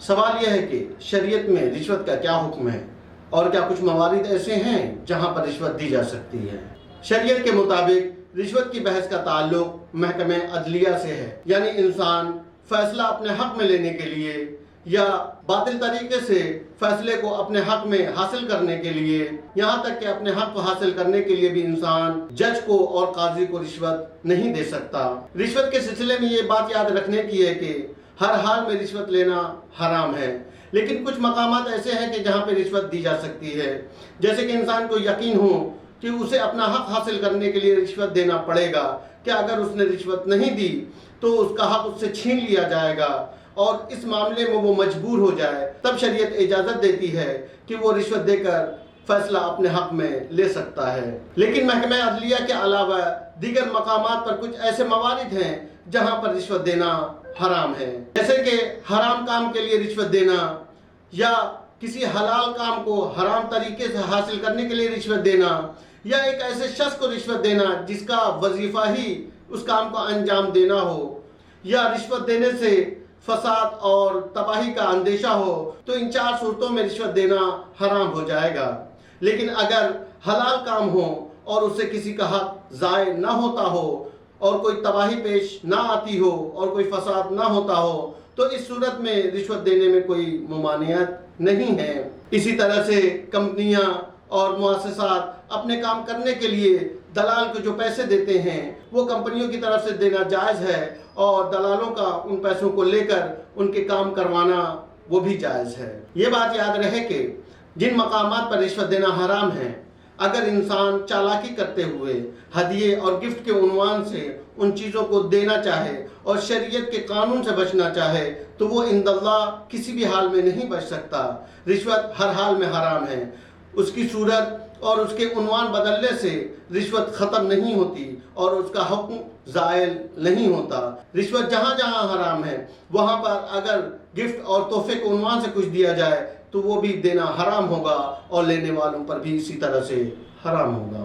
سوال یہ ہے کہ شریعت میں رشوت کا کیا حکم ہے اور کیا کچھ موارد ایسے ہیں جہاں پر رشوت دی جا سکتی ہے۔ شریعت کے مطابق رشوت کی بحث کا تعلق محکمہ عدلیہ سے ہے، یعنی انسان فیصلہ اپنے حق میں لینے کے لیے یا باطل طریقے سے فیصلے کو اپنے حق میں حاصل کرنے کے لیے، یہاں تک کہ اپنے حق کو حاصل کرنے کے لیے بھی انسان جج کو اور قاضی کو رشوت نہیں دے سکتا۔ رشوت کے سلسلے میں یہ بات یاد رکھنے کی ہے کہ ہر حال میں رشوت لینا حرام ہے، لیکن کچھ مقامات ایسے ہیں کہ جہاں پہ رشوت دی جا سکتی ہے، جیسے کہ انسان کو یقین ہو کہ اسے اپنا حق حاصل کرنے کے لیے رشوت دینا پڑے گا، کہ اگر اس نے رشوت نہیں دی تو اس کا حق اس سے چھین لیا جائے گا، اور اس معاملے میں وہ مجبور ہو جائے، تب شریعت اجازت دیتی ہے کہ وہ رشوت دے کر فیصلہ اپنے حق میں لے سکتا ہے۔ لیکن محکمہ عدلیہ کے علاوہ دیگر مقامات پر کچھ ایسے موارد ہیں جہاں پر رشوت دینا حرام ہے، جیسے کہ حرام کام کے لیے رشوت دینا، یا کسی حلال کام کو حرام طریقے سے حاصل کرنے کے لیے رشوت دینا، یا ایک ایسے شخص کو رشوت دینا جس کا وظیفہ ہی اس کام کو انجام دینا ہو، یا رشوت دینے سے فساد اور تباہی کا اندیشہ ہو، تو ان 4 صورتوں میں رشوت دینا حرام ہو جائے گا۔ لیکن اگر حلال کام ہو اور اس سے کسی کا حق ضائع نہ ہوتا ہو، اور کوئی تباہی پیش نہ آتی ہو، اور کوئی فساد نہ ہوتا ہو، تو اس صورت میں رشوت دینے میں کوئی ممانعت نہیں ہے۔ اسی طرح سے کمپنیاں اور مؤسسات اپنے کام کرنے کے لیے دلال کو جو پیسے دیتے ہیں وہ کمپنیوں کی طرف سے دینا جائز ہے، اور دلالوں کا ان پیسوں کو لے کر ان کے کام کروانا وہ بھی جائز ہے۔ یہ بات یاد رہے کہ جن مقامات پر رشوت دینا حرام ہے، اگر انسان چالاکی کرتے ہوئے ہدیے اور گفٹ کے عنوان سے ان چیزوں کو دینا چاہے اور شریعت کے قانون سے بچنا چاہے تو وہ عند اللہ کسی بھی حال میں نہیں بچ سکتا۔ رشوت ہر حال میں حرام ہے، اس کی صورت اور اس کے عنوان بدلنے سے رشوت ختم نہیں ہوتی اور اس کا حکم زائل نہیں ہوتا۔ رشوت جہاں جہاں حرام ہے وہاں پر اگر گفٹ اور تحفے کے عنوان سے کچھ دیا جائے تو وہ بھی دینا حرام ہوگا، اور لینے والوں پر بھی اسی طرح سے حرام ہوگا۔